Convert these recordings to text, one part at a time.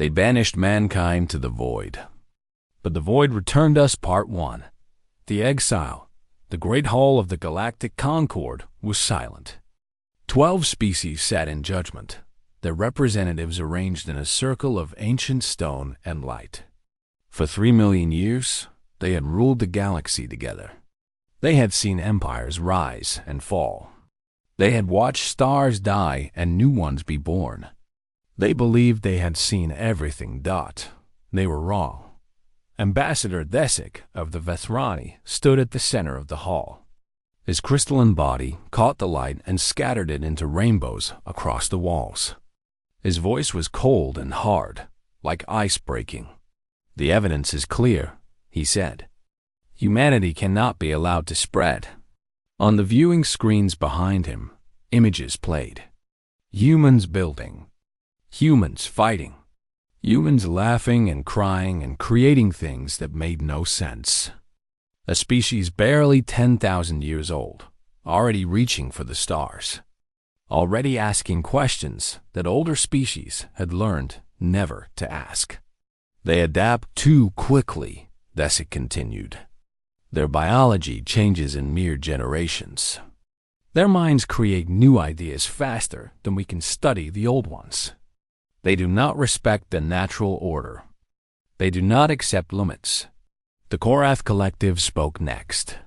They banished mankind to the void. But the void returned us. Part 1. The exile. The great hall of the Galactic Concord was silent. 12 species sat in judgment, their representatives arranged in a circle of ancient stone and light. For 3 million years, they had ruled the galaxy together. They had seen empires rise and fall. They had watched stars die and new ones be born. They believed they had seen everything. They were wrong. Ambassador Desik of the Vethrani stood at the center of the hall. His crystalline body caught the light and scattered it into rainbows across the walls. His voice was cold and hard, like ice breaking. "The evidence is clear," he said. "Humanity cannot be allowed to spread." On the viewing screens behind him, images played. Humans building. Humans fighting. Humans laughing and crying and creating things that made no sense. A species barely 10,000 years old, already reaching for the stars. Already asking questions that older species had learned never to ask. "They adapt too quickly," Desik continued. "Their biology changes in mere generations. Their minds create new ideas faster than we can study the old ones. They do not respect the natural order. They do not accept limits." The Korath Collective spoke next.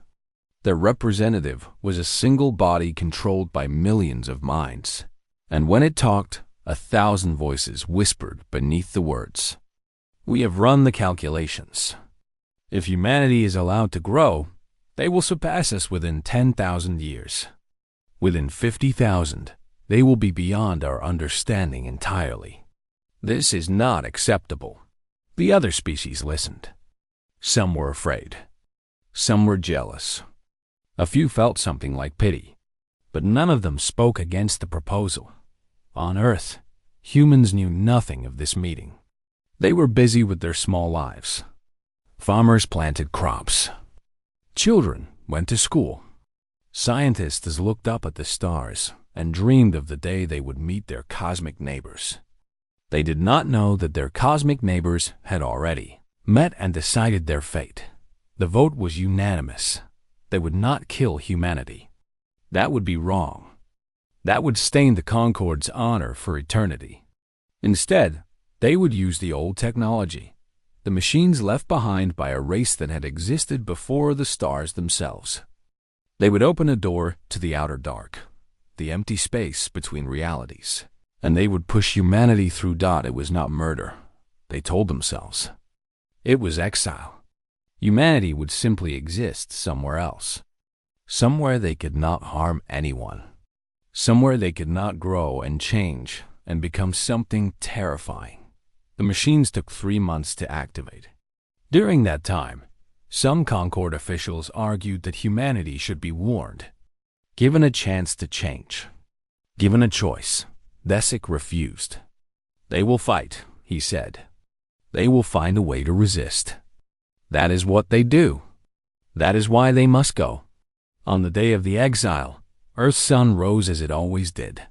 Their representative was a single body controlled by millions of minds, and when it talked, 1,000 voices whispered beneath the words. "We have run the calculations. If humanity is allowed to grow, they will surpass us within 10,000 years. Within 50,000, they will be beyond our understanding entirely. This is not acceptable." The other species listened. Some were afraid. Some were jealous. A few felt something like pity, but none of them spoke against the proposal. On Earth, humans knew nothing of this meeting. They were busy with their small lives. Farmers planted crops. Children went to school. Scientists looked up at the stars and dreamed of the day they would meet their cosmic neighbors. They did not know that their cosmic neighbors had already met and decided their fate. The vote was unanimous. They would not kill humanity. That would be wrong. That would stain the Concord's honor for eternity. Instead, they would use the old technology, the machines left behind by a race that had existed before the stars themselves. They would open a door to the outer dark, the empty space between realities, and they would push humanity through. It was not murder, they told themselves. It was exile. Humanity would simply exist somewhere else. Somewhere they could not harm anyone. Somewhere they could not grow and change and become something terrifying. The machines took 3 months to activate. During that time, some Concord officials argued that humanity should be warned, given a chance to change, given a choice. Desik refused. "They will fight," he said. "They will find a way to resist. That is what they do. That is why they must go." On the day of the exile, Earth's sun rose as it always did.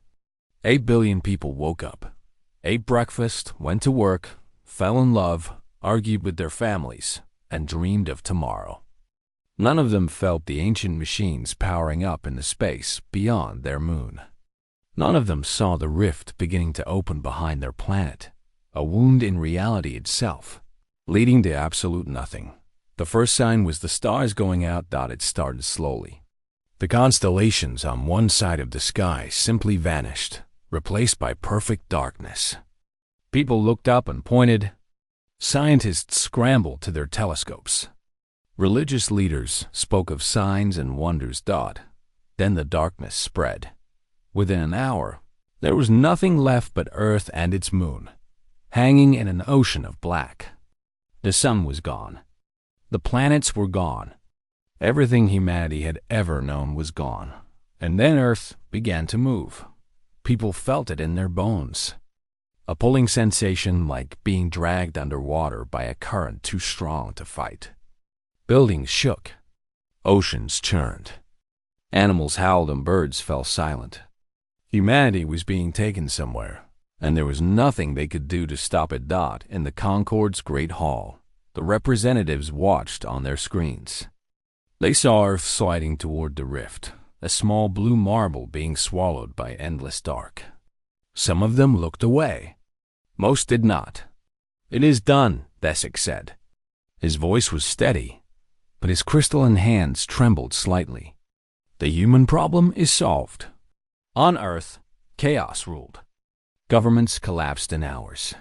8 billion people woke up, ate breakfast, went to work, fell in love, argued with their families, and dreamed of tomorrow. None of them felt the ancient machines powering up in the space beyond their moon. None of them saw the rift beginning to open behind their planet, a wound in reality itself, leading to absolute nothing. The first sign was the stars going out. It started slowly. The constellations on one side of the sky simply vanished, replaced by perfect darkness. People looked up and pointed. Scientists scrambled to their telescopes. Religious leaders spoke of signs and wonders. Then the darkness spread. Within an hour, there was nothing left but Earth and its moon, hanging in an ocean of black. The sun was gone. The planets were gone. Everything humanity had ever known was gone. And then Earth began to move. People felt it in their bones. A pulling sensation like being dragged underwater by a current too strong to fight. Buildings shook. Oceans churned. Animals howled and birds fell silent. Humanity was being taken somewhere, and there was nothing they could do to stop it. In the Concorde's great hall, the representatives watched on their screens. They saw Earth sliding toward the rift, a small blue marble being swallowed by endless dark. Some of them looked away. Most did not. "It is done," Thesic said. His voice was steady, but his crystalline hands trembled slightly. "The human problem is solved." On Earth, chaos ruled. Governments collapsed in hours.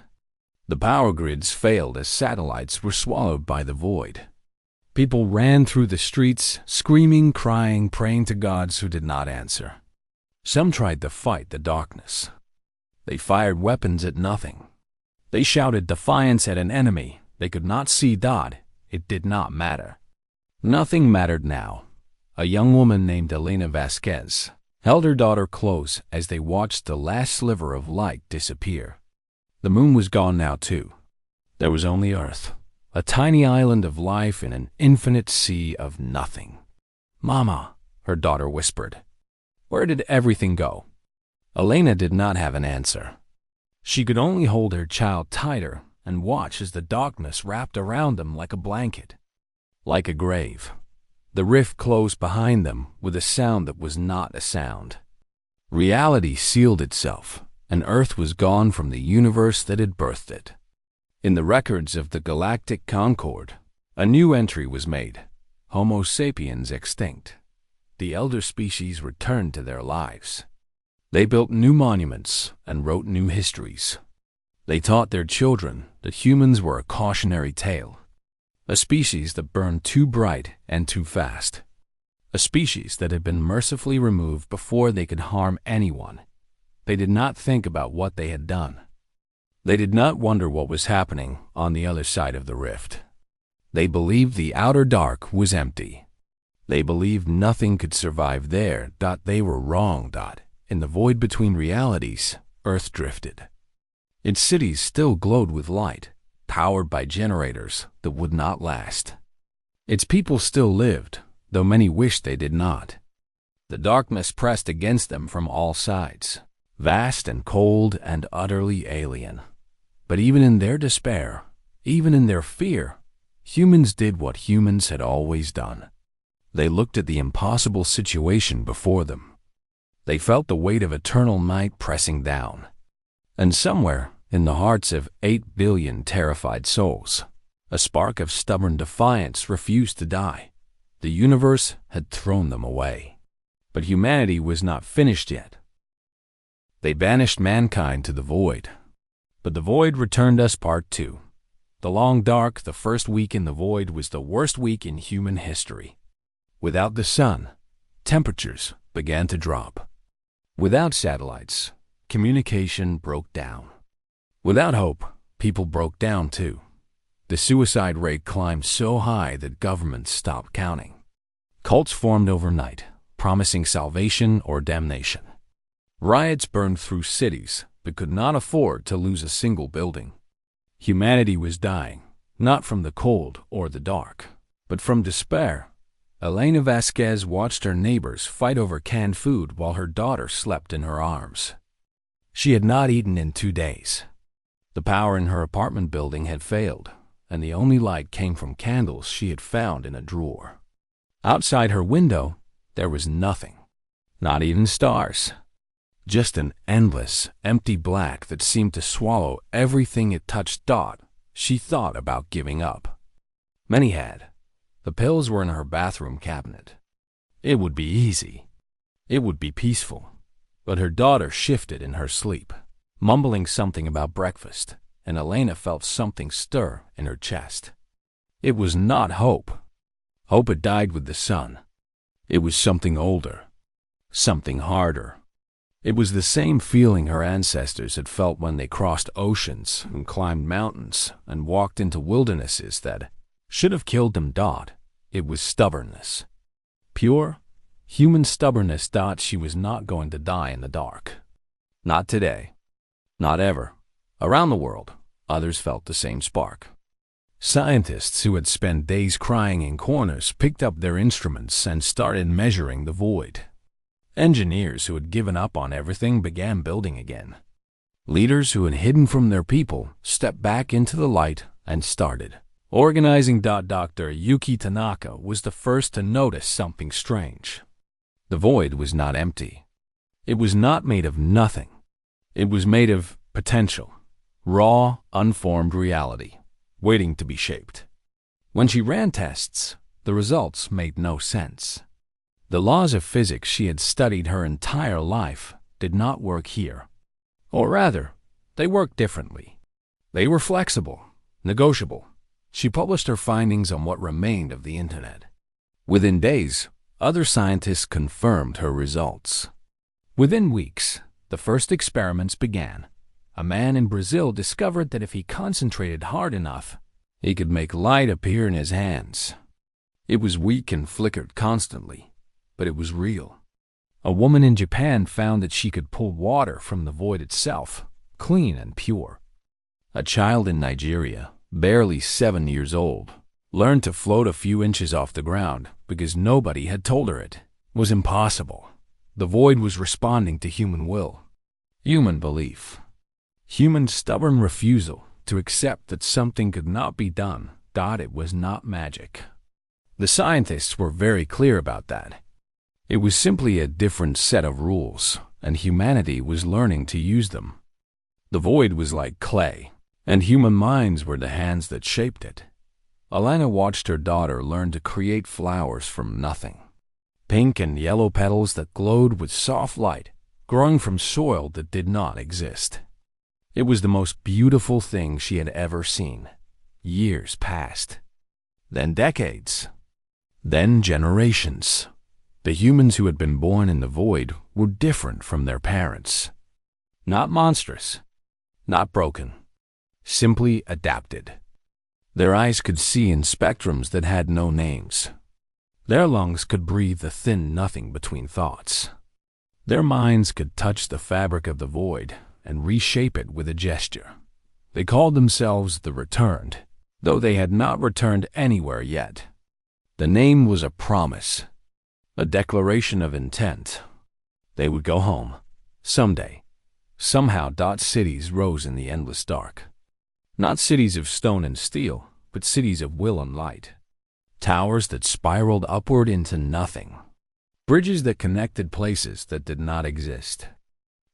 The power grids failed as satellites were swallowed by the void. People ran through the streets, screaming, crying, praying to gods who did not answer. Some tried to fight the darkness. They fired weapons at nothing. They shouted defiance at an enemy they could not see. It did not matter. Nothing mattered now. A young woman named Elena Vasquez held her daughter close as they watched the last sliver of light disappear. The moon was gone now too. There was only Earth, a tiny island of life in an infinite sea of nothing. "Mama," her daughter whispered. "Where did everything go?" Elena did not have an answer. She could only hold her child tighter and watch as the darkness wrapped around them like a blanket. Like a grave, the rift closed behind them with a sound that was not a sound. Reality sealed itself, and Earth was gone from the universe that had birthed it. In the records of the Galactic Concorde, a new entry was made: Homo sapiens extinct. The elder species returned to their lives. They built new monuments and wrote new histories. They taught their children that humans were a cautionary tale, a species that burned too bright and too fast, a species that had been mercifully removed before they could harm anyone. They did not think about what they had done. They did not wonder what was happening on the other side of the rift. They believed the outer dark was empty. They believed nothing could survive there. They were wrong. In the void between realities, Earth drifted. Its cities still glowed with light, powered by generators that would not last. Its people still lived, though many wished they did not. The darkness pressed against them from all sides, vast and cold and utterly alien. But even in their despair, even in their fear, humans did what humans had always done. They looked at the impossible situation before them. They felt the weight of eternal night pressing down. And somewhere in the hearts of 8 billion terrified souls, a spark of stubborn defiance refused to die. The universe had thrown them away. But humanity was not finished yet. They banished mankind to the void. But the void returned us. Part 2. The long dark, the first week in the void, was the worst week in human history. Without the sun, temperatures began to drop. Without satellites, communication broke down. Without hope, people broke down too. The suicide rate climbed so high that governments stopped counting. Cults formed overnight, promising salvation or damnation. Riots burned through cities but could not afford to lose a single building. Humanity was dying, not from the cold or the dark, but from despair. Elena Vasquez watched her neighbors fight over canned food while her daughter slept in her arms. She had not eaten in 2 days. The power in her apartment building had failed, and the only light came from candles she had found in a drawer. Outside her window, there was nothing, not even stars. Just an endless, empty black that seemed to swallow everything it touched. She thought about giving up. Many had. The pills were in her bathroom cabinet. It would be easy. It would be peaceful. But her daughter shifted in her sleep, mumbling something about breakfast, and Elena felt something stir in her chest. It was not hope. Hope had died with the sun. It was something older, something harder. It was the same feeling her ancestors had felt when they crossed oceans and climbed mountains and walked into wildernesses that should have killed them. It was stubbornness. Pure, human stubbornness. She was not going to die in the dark. Not today. Not ever. Around the world, others felt the same spark. Scientists who had spent days crying in corners picked up their instruments and started measuring the void. Engineers who had given up on everything began building again. Leaders who had hidden from their people stepped back into the light and started organizing. Dr. Yuki Tanaka was the first to notice something strange. The void was not empty. It was not made of nothing. It was made of potential, raw, unformed reality, waiting to be shaped. When she ran tests, the results made no sense. The laws of physics she had studied her entire life did not work here. Or rather, they worked differently. They were flexible, negotiable. She published her findings on what remained of the internet. Within days, other scientists confirmed her results. Within weeks, the first experiments began. A man in Brazil discovered that if he concentrated hard enough, he could make light appear in his hands. It was weak and flickered constantly, but it was real. A woman in Japan found that she could pull water from the void itself, clean and pure. A child in Nigeria, barely 7 years old, learned to float a few inches off the ground because nobody had told her it was impossible. The void was responding to human will, human belief, human stubborn refusal to accept that something could not be done. It was not magic. The scientists were very clear about that. It was simply a different set of rules, and humanity was learning to use them. The void was like clay, and human minds were the hands that shaped it. Alana watched her daughter learn to create flowers from nothing. Pink and yellow petals that glowed with soft light, growing from soil that did not exist. It was the most beautiful thing she had ever seen. Years passed. Then decades. Then generations. The humans who had been born in the void were different from their parents. Not monstrous. Not broken. Simply adapted. Their eyes could see in spectrums that had no names. Their lungs could breathe the thin nothing between thoughts. Their minds could touch the fabric of the void and reshape it with a gesture. They called themselves the Returned, though they had not returned anywhere yet. The name was a promise, a declaration of intent. They would go home, someday, somehow. Cities rose in the endless dark. Not cities of stone and steel, but cities of will and light. Towers that spiraled upward into nothing. Bridges that connected places that did not exist.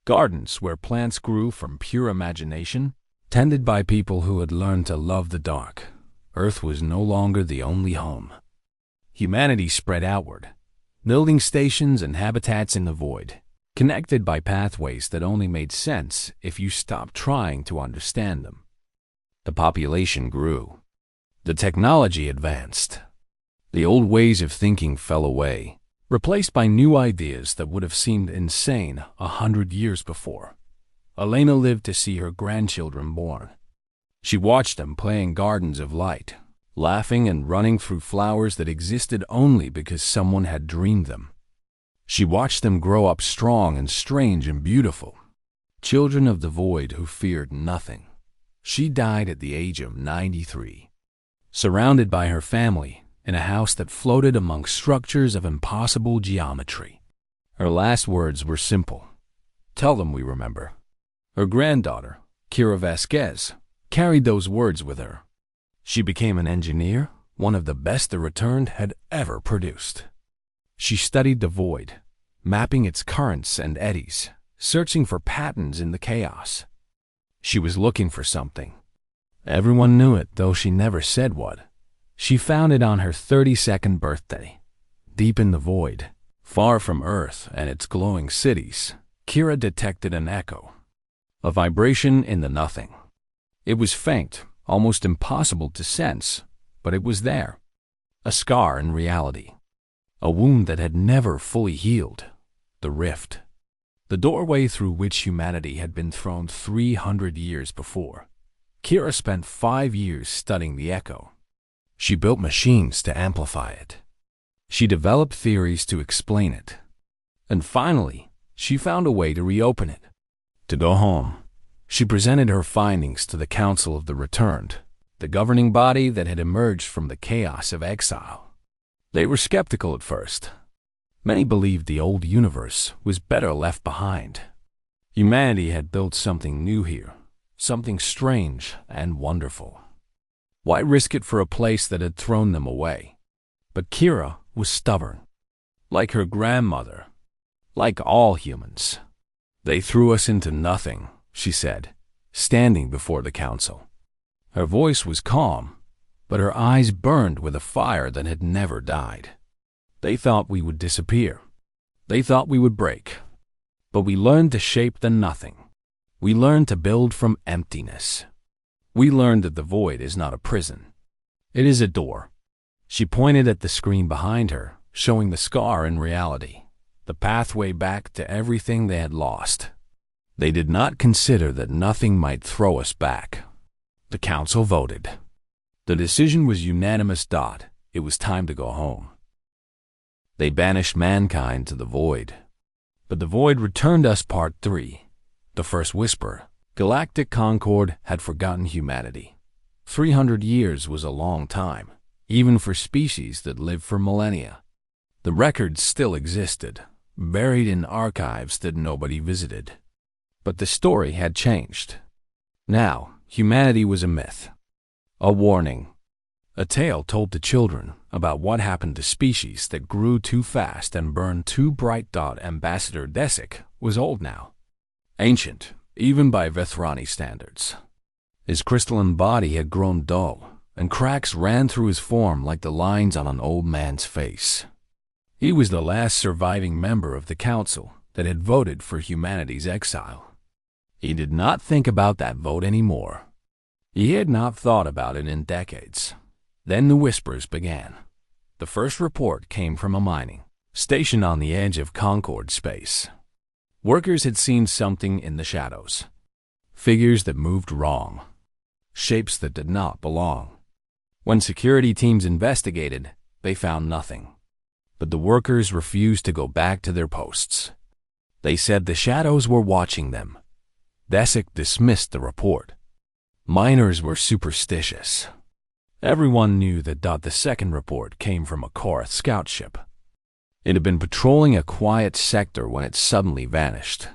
Gardens where plants grew from pure imagination, tended by people who had learned to love the dark. Earth was no longer the only home. Humanity spread outward, building stations and habitats in the void, connected by pathways that only made sense if you stopped trying to understand them. The population grew. The technology advanced. The old ways of thinking fell away, replaced by new ideas that would have seemed insane 100 years before. Elena lived to see her grandchildren born. She watched them play in gardens of light, laughing and running through flowers that existed only because someone had dreamed them. She watched them grow up strong and strange and beautiful, children of the void who feared nothing. She died at the age of 93, surrounded by her family in a house that floated among structures of impossible geometry. Her last words were simple. "Tell them we remember." Her granddaughter, Kira Vasquez, carried those words with her. She became an engineer, one of the best the Returned had ever produced. She studied the void, mapping its currents and eddies, searching for patterns in the chaos. She was looking for something. Everyone knew it, though she never said what. She found it on her 32nd birthday. Deep in the void, far from Earth and its glowing cities, Kira detected an echo, a vibration in the nothing. It was faint, almost impossible to sense, but it was there. A scar in reality. A wound that had never fully healed. The rift. The doorway through which humanity had been thrown 300 years before. Kira spent 5 years studying the echo. She built machines to amplify it. She developed theories to explain it. And finally, she found a way to reopen it. To go home. She presented her findings to the Council of the Returned, the governing body that had emerged from the chaos of exile. They were skeptical at first. Many believed the old universe was better left behind. Humanity had built something new here, something strange and wonderful. Why risk it for a place that had thrown them away? But Kira was stubborn. Like her grandmother, like all humans. They threw us into nothing, she said, standing before the council. Her voice was calm, but her eyes burned with a fire that had never died. They thought we would disappear. They thought we would break. But we learned to shape the nothing. We learned to build from emptiness. We learned that the void is not a prison. It is a door. She pointed at the screen behind her, showing the scar in reality, the pathway back to everything they had lost. They did not consider that nothing might throw us back. The council voted. The decision was unanimous. It was time to go home. They banished mankind to the void. But the void returned us. Part 3. The first whisper. Galactic Concord had forgotten humanity. 300 years was a long time, even for species that lived for millennia. The records still existed, buried in archives that nobody visited. But the story had changed. Now, humanity was a myth. A warning. A tale told to children about what happened to species that grew too fast and burned too bright. Ambassador Desic was old now. Ancient, even by Vethrani standards. His crystalline body had grown dull, and cracks ran through his form like the lines on an old man's face. He was the last surviving member of the council that had voted for humanity's exile. He did not think about that vote anymore. He had not thought about it in decades. Then the whispers began. The first report came from a mining station on the edge of Concord space. Workers had seen something in the shadows. Figures that moved wrong. Shapes that did not belong. When security teams investigated, they found nothing. But the workers refused to go back to their posts. They said the shadows were watching them. Desic dismissed the report. Miners were superstitious. Everyone knew that the second report came from a Korath scout ship. It had been patrolling a quiet sector when it suddenly vanished.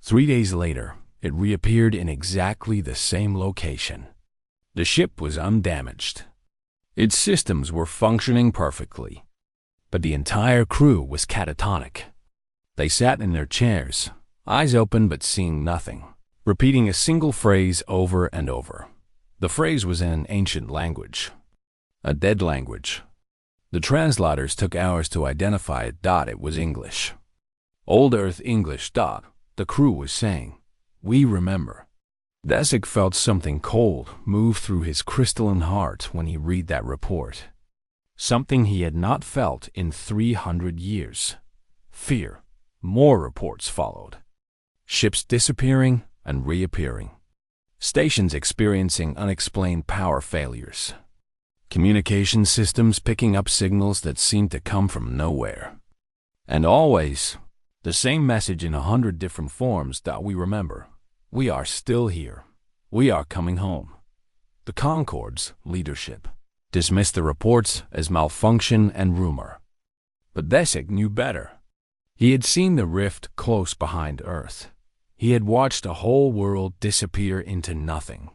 3 days later, it reappeared in exactly the same location. The ship was undamaged. Its systems were functioning perfectly. But the entire crew was catatonic. They sat in their chairs, eyes open but seeing nothing, repeating a single phrase over and over. The phrase was in an ancient language, a dead language. The translators took hours to identify it. It was English. Old Earth English. The crew was saying, "We remember." Desic felt something cold move through his crystalline heart when he read that report. Something he had not felt in 300 years. Fear. More reports followed. Ships disappearing and reappearing. Stations experiencing unexplained power failures. Communication systems picking up signals that seemed to come from nowhere. And always, the same message in 100 different forms. We remember. We are still here. We are coming home. The Concord's leadership dismissed the reports as malfunction and rumor. But Desic knew better. He had seen the rift close behind Earth. He had watched a whole world disappear into nothing.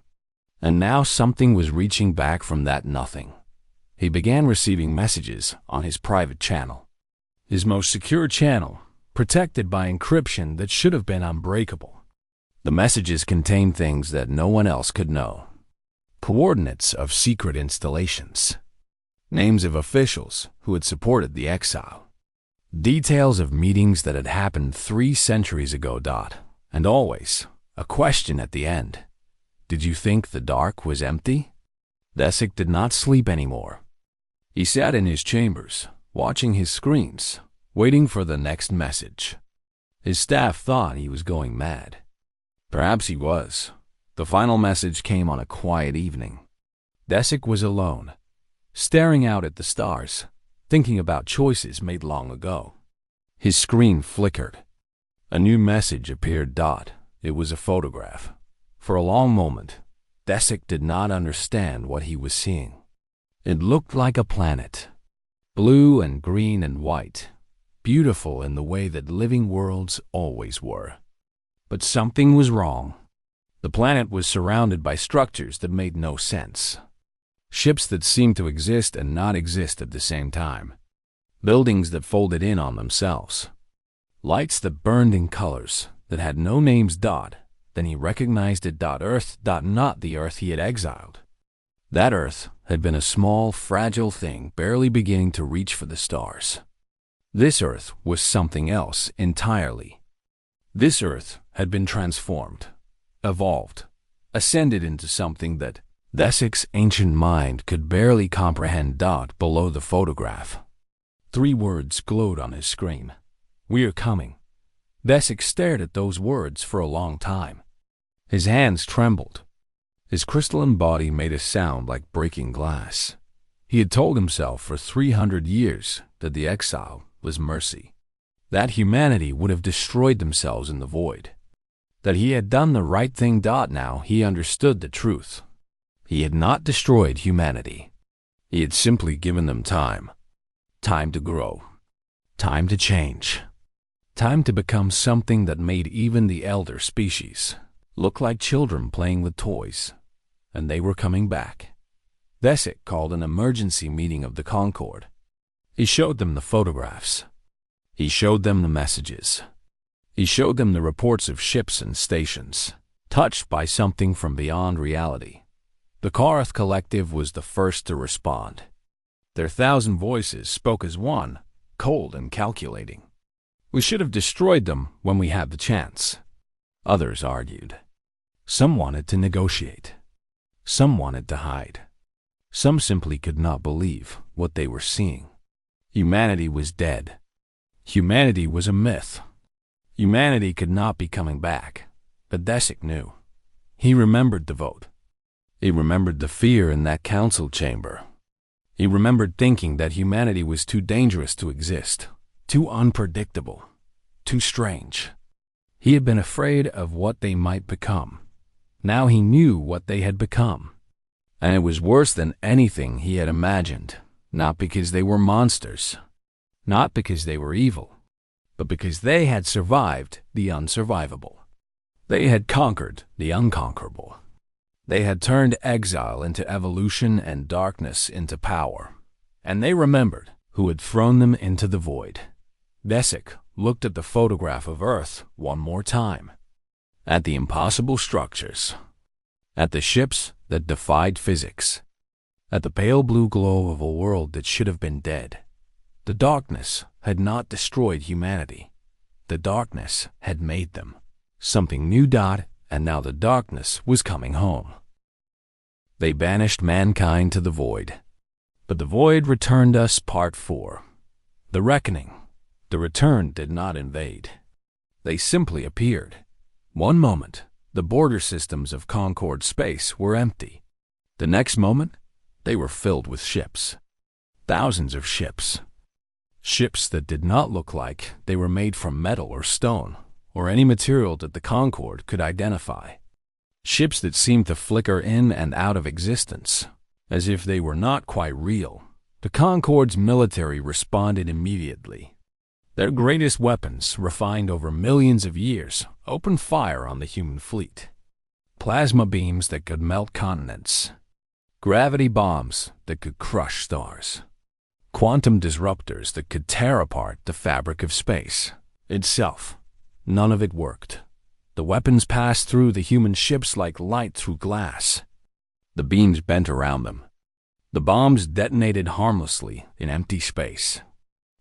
And now something was reaching back from that nothing. He began receiving messages on his private channel. His most secure channel, protected by encryption that should have been unbreakable. The messages contained things that no one else could know. Coordinates of secret installations. Names of officials who had supported the exile. Details of meetings that had happened 3 centuries ago. And always, a question at the end. Did you think the dark was empty? Desic did not sleep anymore. He sat in his chambers, watching his screens, waiting for the next message. His staff thought he was going mad. Perhaps he was. The final message came on a quiet evening. Desic was alone, staring out at the stars, thinking about choices made long ago. His screen flickered. A new message appeared. It was a photograph. For a long moment, Desic did not understand what he was seeing. It looked like a planet, blue and green and white, beautiful in the way that living worlds always were. But something was wrong. The planet was surrounded by structures that made no sense. Ships that seemed to exist and not exist at the same time. Buildings that folded in on themselves. Lights that burned in colors that had no names. Then he recognized it. Earth. Not the Earth he had exiled. That Earth had been a small, fragile thing barely beginning to reach for the stars. This Earth was something else entirely. This Earth had been transformed, evolved, ascended into something that Desik's ancient mind could barely comprehend. Below the photograph, 3 words glowed on his screen. "We are coming." Desik stared at those words for a long time. His hands trembled. His crystalline body made a sound like breaking glass. He had told himself for 300 years that the exile was mercy, that humanity would have destroyed themselves in the void, that he had done the right thing. Now he understood the truth. He had not destroyed humanity. He had simply given them time. Time to grow. Time to change. Time to become something that made even the elder species look like children playing with toys. And they were coming back. Desik called an emergency meeting of the Concord. He showed them the photographs. He showed them the messages. He showed them the reports of ships and stations, touched by something from beyond reality. The Karth Collective was the first to respond. Their 1,000 voices spoke as one, cold and calculating. "We should have destroyed them when we had the chance," others argued. Some wanted to negotiate. Some wanted to hide. Some simply could not believe what they were seeing. Humanity was dead. Humanity was a myth. Humanity could not be coming back. But Desik knew. He remembered the vote. He remembered the fear in that council chamber. He remembered thinking that humanity was too dangerous to exist, too unpredictable, too strange. He had been afraid of what they might become. Now he knew what they had become. And it was worse than anything he had imagined, not because they were monsters, not because they were evil, but because they had survived the unsurvivable. They had conquered the unconquerable. They had turned exile into evolution and darkness into power. And they remembered who had thrown them into the void. Desik looked at the photograph of Earth one more time. At the impossible structures. At the ships that defied physics. At the pale blue glow of a world that should have been dead. The darkness had not destroyed humanity. The darkness had made them. Something new. And now the darkness was coming home. They banished mankind to the void. But the void returned us. Part 4. The reckoning. The return did not invade. They simply appeared. One moment, the border systems of Concord space were empty. The next moment, they were filled with ships. Thousands of ships. Ships that did not look like they were made from metal or stone, or any material that the Concord could identify. Ships that seemed to flicker in and out of existence, as if they were not quite real. The Concord's military responded immediately. Their greatest weapons, refined over millions of years, opened fire on the human fleet. Plasma beams that could melt continents. Gravity bombs that could crush stars. Quantum disruptors that could tear apart the fabric of space itself. None of it worked. The weapons passed through the human ships like light through glass. The beams bent around them. The bombs detonated harmlessly in empty space.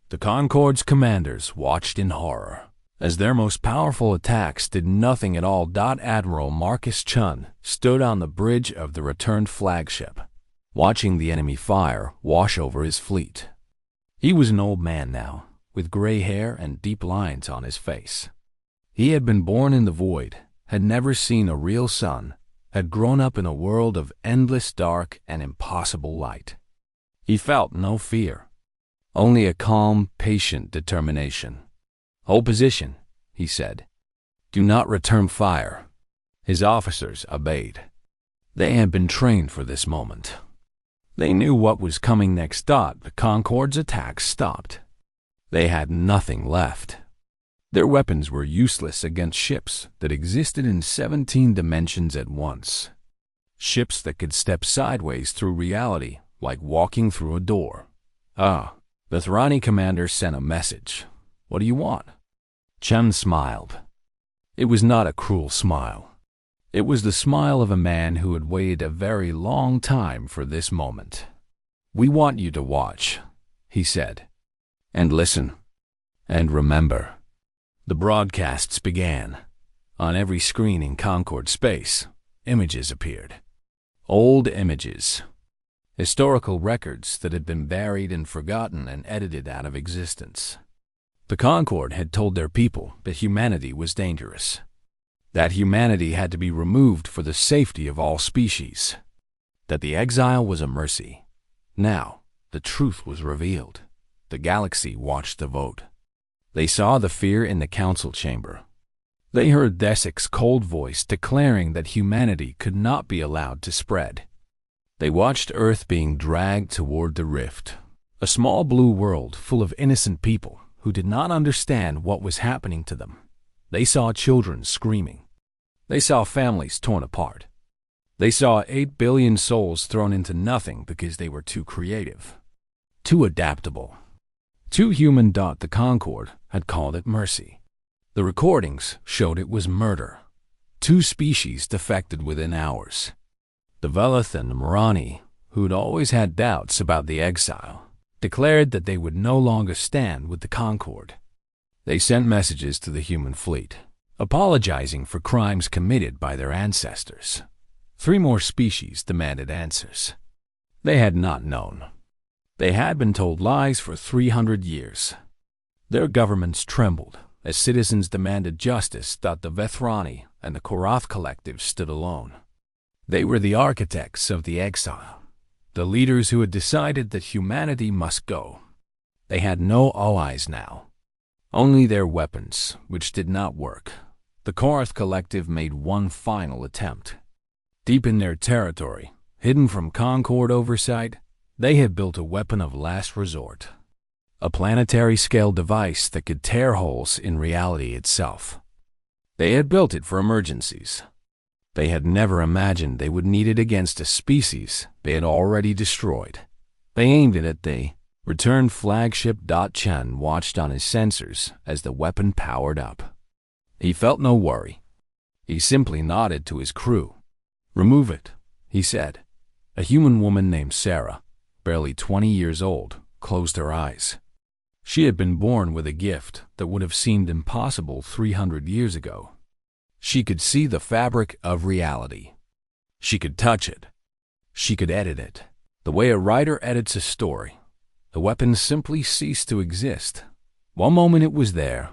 The Concord's commanders watched in horror as their most powerful attacks did nothing at all. Admiral Marcus Chun stood on the bridge of the returned flagship, watching the enemy fire wash over his fleet. He was an old man now, with gray hair and deep lines on his face. He had been born in the void, had never seen a real sun, had grown up in a world of endless dark and impossible light. He felt no fear, only a calm, patient determination. "Hold position," he said. "Do not return fire." His officers obeyed. They had been trained for this moment. They knew what was coming next. The Concord's attacks stopped. They had nothing left. Their weapons were useless against ships that existed in 17 dimensions at once. Ships that could step sideways through reality, like walking through a door. The Thrani commander sent a message. "What do you want?" Chen smiled. It was not a cruel smile. It was the smile of a man who had waited a very long time for this moment. "We want you to watch," he said, "and listen, and remember." The broadcasts began. On every screen in Concord space, images appeared. Old images. Historical records that had been buried and forgotten and edited out of existence. The Concord had told their people that humanity was dangerous. That humanity had to be removed for the safety of all species. That the exile was a mercy. Now, the truth was revealed. The galaxy watched the vote. They saw the fear in the council chamber. They heard Desik's cold voice declaring that humanity could not be allowed to spread. They watched Earth being dragged toward the rift, a small blue world full of innocent people who did not understand what was happening to them. They saw children screaming. They saw families torn apart. They saw 8 billion souls thrown into nothing because they were too creative, too adaptable, too human. The Concord had called it mercy. The recordings showed it was murder. 2 species defected within hours. The Velith and the Morani, who'd always had doubts about the exile, declared that they would no longer stand with the Concord. They sent messages to the human fleet, apologizing for crimes committed by their ancestors. 3 more species demanded answers. They had not known. They had been told lies for 300 years. Their governments trembled as citizens demanded justice. The Vethrani and the Korath collective stood alone. They were the architects of the exile, the leaders who had decided that humanity must go. They had no allies now, only their weapons, which did not work. The Korath collective made one final attempt. Deep in their territory, hidden from Concord oversight, they had built a weapon of last resort. A planetary-scale device that could tear holes in reality itself. They had built it for emergencies. They had never imagined they would need it against a species they had already destroyed. They aimed it at the returned flagship. Chen watched on his sensors as the weapon powered up. He felt no worry. He simply nodded to his crew. "Remove it," he said. A human woman named Sarah, barely 20 years old, closed her eyes. She had been born with a gift that would have seemed impossible 300 years ago. She could see the fabric of reality. She could touch it. She could edit it. The way a writer edits a story. The weapon simply ceased to exist. One moment it was there,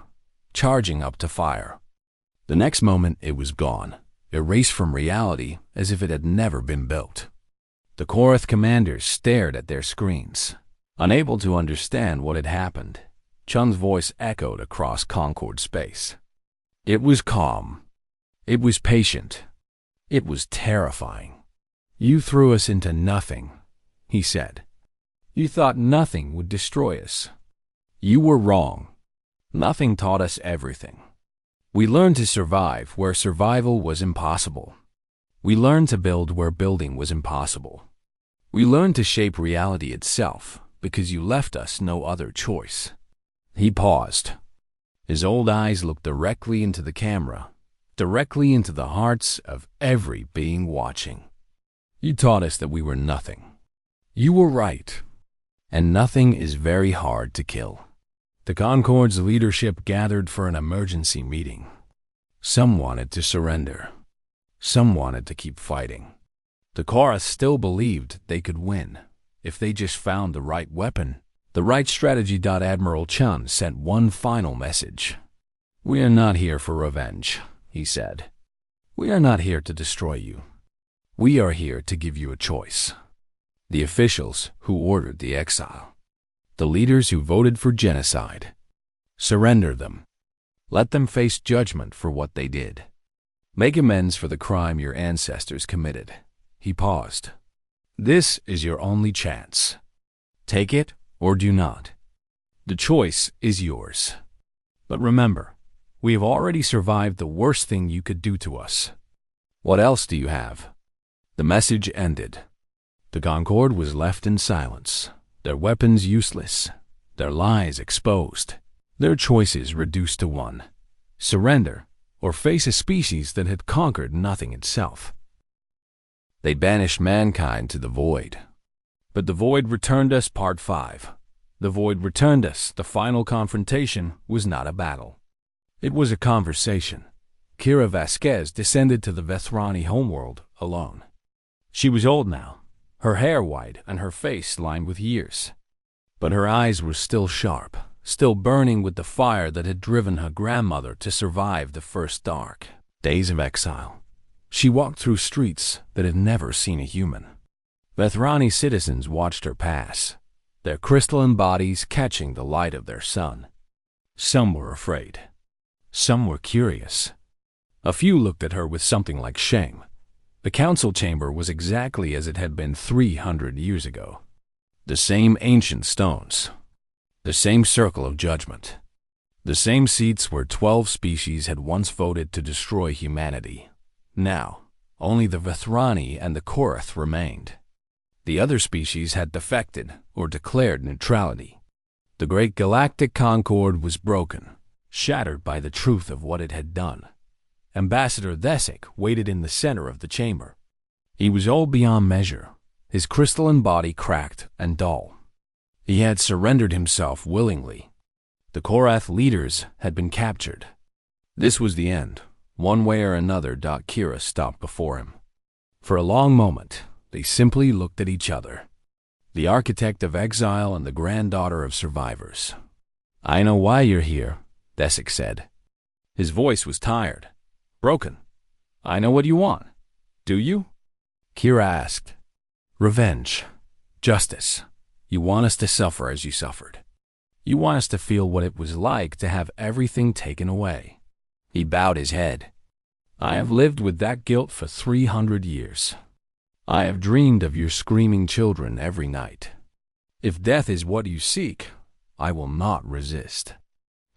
charging up to fire. The next moment it was gone, erased from reality as if it had never been built. The Korath commanders stared at their screens, unable to understand what had happened. Chun's voice echoed across Concord space. It was calm. It was patient. It was terrifying. "You threw us into nothing," he said. "You thought nothing would destroy us. You were wrong. Nothing taught us everything. We learned to survive where survival was impossible. We learned to build where building was impossible. We learned to shape reality itself because you left us no other choice." He paused. His old eyes looked directly into the camera, directly into the hearts of every being watching. "You taught us that we were nothing. You were right. And nothing is very hard to kill." The Concord's leadership gathered for an emergency meeting. Some wanted to surrender. Some wanted to keep fighting. The Korath still believed they could win if they just found the right weapon, the right strategy. Admiral Chun sent one final message. "We are not here for revenge," he said. "We are not here to destroy you. We are here to give you a choice." The officials who ordered the exile, the leaders who voted for genocide, surrender them. Let them face judgment for what they did. Make amends for the crime your ancestors committed. He paused. This is your only chance. Take it or do not. The choice is yours. But remember, We have already survived the worst thing you could do to us. What else do you have?" The message ended. The Concorde was left in silence, their weapons useless, their lies exposed, their choices reduced to one: surrender or face a species that had conquered nothing itself. They banished mankind to the void. But the void returned us. Part 5. The void returned us. The final confrontation was not a battle. It was a conversation. Kira Vasquez descended to the Vethrani homeworld alone. She was old now, her hair white and her face lined with years. But her eyes were still sharp, still burning with the fire that had driven her grandmother to survive the first dark days of exile. She walked through streets that had never seen a human. Vethrani citizens watched her pass, their crystalline bodies catching the light of their sun. Some were afraid. Some were curious. A few looked at her with something like shame. The council chamber was exactly as it had been 300 years ago. The same ancient stones. The same circle of judgment. The same seats where 12 species had once voted to destroy humanity. Now, only the Vethrani and the Korath remained. The other species had defected or declared neutrality. The great galactic concord was broken, shattered by the truth of what it had done. Ambassador Thesic waited in the center of the chamber. He was old beyond measure, his crystalline body cracked and dull. He had surrendered himself willingly. The Korath leaders had been captured. This was the end. One way or another, Kira stopped before him. For a long moment, they simply looked at each other. The architect of exile and the granddaughter of survivors. "I know why you're here," Thesic said. His voice was tired, broken. "I know what you want. Do you?" Kira asked. "Revenge. Justice. You want us to suffer as you suffered. You want us to feel what it was like to have everything taken away." He bowed his head. "I have lived with that guilt for 300 years. I have dreamed of your screaming children every night. If death is what you seek, I will not resist."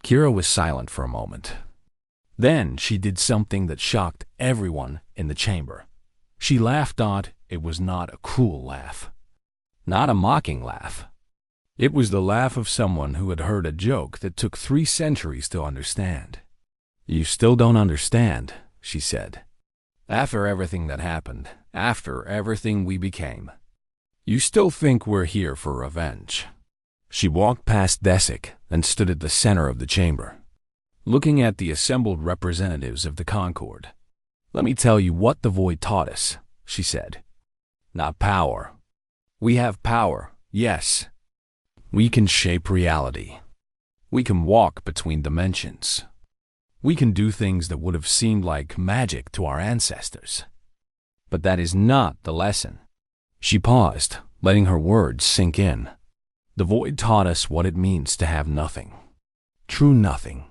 Kira was silent for a moment. Then she did something that shocked everyone in the chamber. She laughed. It was not a cruel laugh. Not a mocking laugh. It was the laugh of someone who had heard a joke that took 3 centuries to understand. "You still don't understand," she said. "After everything that happened, after everything we became, you still think we're here for revenge." She walked past Thesic and stood at the center of the chamber, looking at the assembled representatives of the Concord. "Let me tell you what the Void taught us," she said. "Not power. We have power, yes. We can shape reality. We can walk between dimensions. We can do things that would have seemed like magic to our ancestors. But that is not the lesson." She paused, letting her words sink in. "The Void taught us what it means to have nothing. True nothing.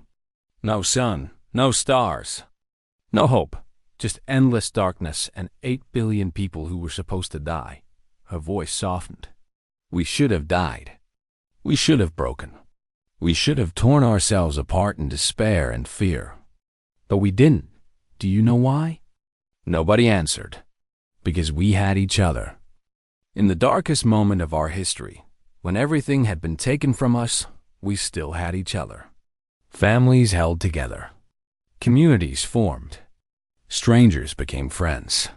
No sun, no stars, no hope, just endless darkness and 8 billion people who were supposed to die." Her voice softened. "We should have died. We should have broken. We should have torn ourselves apart in despair and fear. But we didn't. Do you know why?" Nobody answered. Because we had each other. In the darkest moment of our history, when everything had been taken from us, we still had each other. Families held together. Communities formed. Strangers became friends.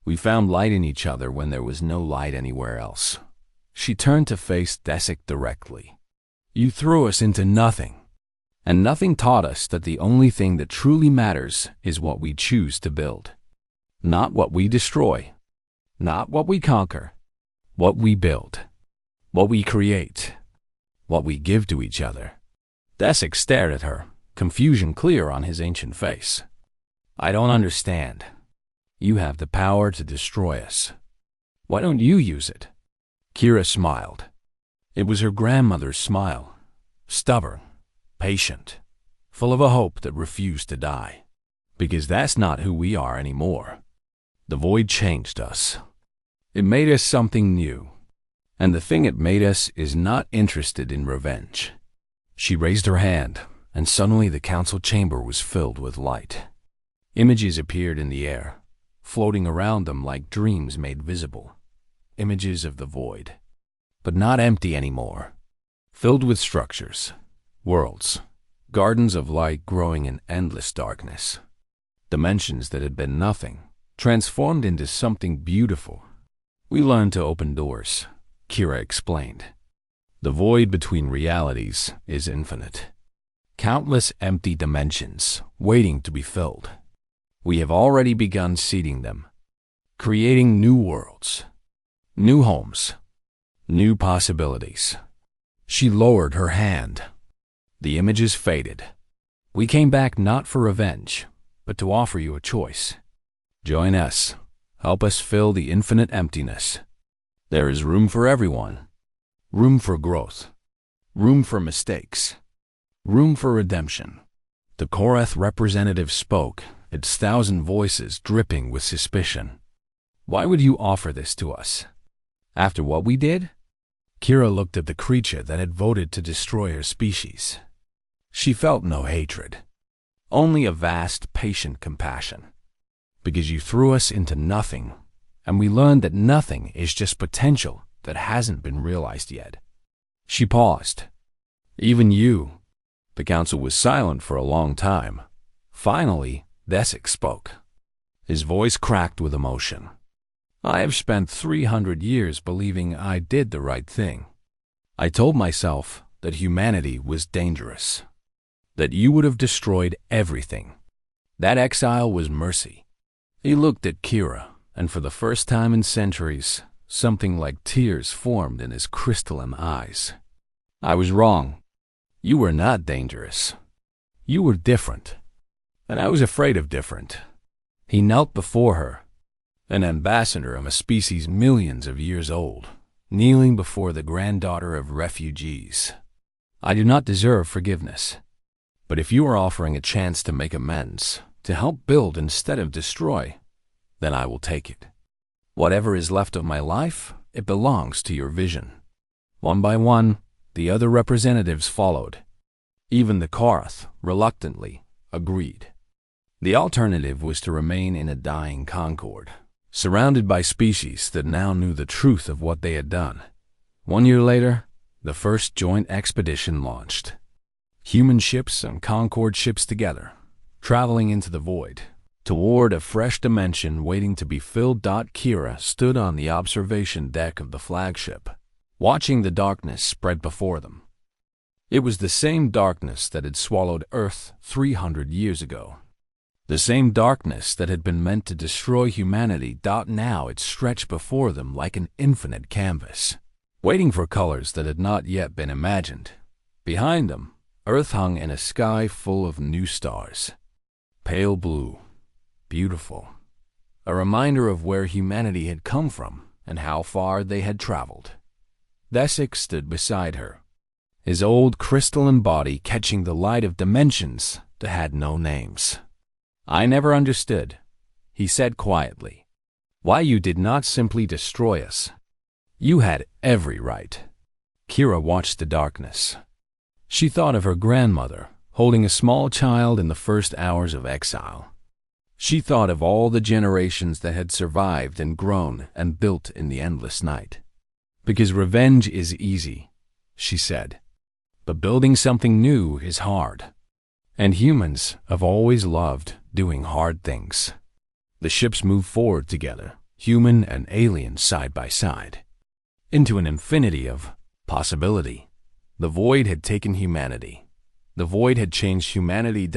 We found light in each other when there was no light anywhere else. She turned to face Thesic directly. "You threw us into nothing, and nothing taught us that the only thing that truly matters is what we choose to build. Not what we destroy, not what we conquer, what we build, what we create, what we give to each other." Thesic stared at her, confusion clear on his ancient face. "I don't understand. You have the power to destroy us. Why don't you use it?" Kira smiled. It was her grandmother's smile, stubborn, patient, full of a hope that refused to die. Because that's not who we are anymore. The Void changed us. It made us something new. And the thing it made us is not interested in revenge. She raised her hand, and suddenly the council chamber was filled with light. Images appeared in the air, floating around them like dreams made visible. Images of the void, but not empty anymore. Filled with structures, worlds, gardens of light growing in endless darkness. Dimensions that had been nothing, transformed into something beautiful. We learned to open doors, Kira explained. The void between realities is infinite. Countless empty dimensions waiting to be filled. We have already begun seeding them, creating new worlds, new homes, new possibilities. She lowered her hand. The images faded. We came back not for revenge, but to offer you a choice. Join us. Help us fill the infinite emptiness. There is room for everyone. Room for growth. Room for mistakes. Room for redemption. The Korath representative spoke, its 1,000 voices dripping with suspicion. Why would you offer this to us? After what we did? Kira looked at the creature that had voted to destroy her species. She felt no hatred, only a vast, patient compassion. Because you threw us into nothing, and we learned that nothing is just potential that hasn't been realized yet. She paused. Even you. The council was silent for a long time. Finally, Thesic spoke. His voice cracked with emotion. I have spent 300 years believing I did the right thing. I told myself that humanity was dangerous, that you would have destroyed everything. That exile was mercy. He looked at Kira, and for the first time in centuries, something like tears formed in his crystalline eyes. I was wrong. You were not dangerous. You were different. And I was afraid of different. He knelt before her, an ambassador of a species millions of years old, kneeling before the granddaughter of refugees. I do not deserve forgiveness. But if you are offering a chance to make amends, to help build instead of destroy, then I will take it. Whatever is left of my life, it belongs to your vision. One by one, the other representatives followed. Even the Korath, reluctantly, agreed. The alternative was to remain in a dying concord, surrounded by species that now knew the truth of what they had done. 1 year later, the first joint expedition launched. Human ships and Concord ships together, traveling into the void, toward a fresh dimension waiting to be filled. Kira stood on the observation deck of the flagship, watching the darkness spread before them. It was the same darkness that had swallowed Earth 300 years ago. The same darkness that had been meant to destroy humanity. Now it stretched before them like an infinite canvas, waiting for colors that had not yet been imagined. Behind them, Earth hung in a sky full of new stars. Pale blue, beautiful, a reminder of where humanity had come from and how far they had traveled. Thesic stood beside her, his old crystalline body catching the light of dimensions that had no names. I never understood, he said quietly, why you did not simply destroy us. You had every right. Kira watched the darkness. She thought of her grandmother, holding a small child in the first hours of exile. She thought of all the generations that had survived and grown and built in the endless night. Because revenge is easy, she said, but building something new is hard. And humans have always loved doing hard things. The ships moved forward together, human and alien side by side, into an infinity of possibility. The void had taken humanity. The void had changed humanity.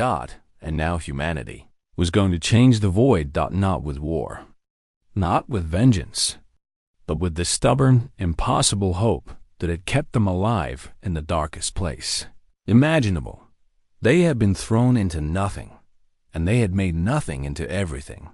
And now humanity was going to change the void. Not with war, not with vengeance, but with the stubborn, impossible hope that had kept them alive in the darkest place imaginable. They had been thrown into nothing, and they had made nothing into everything.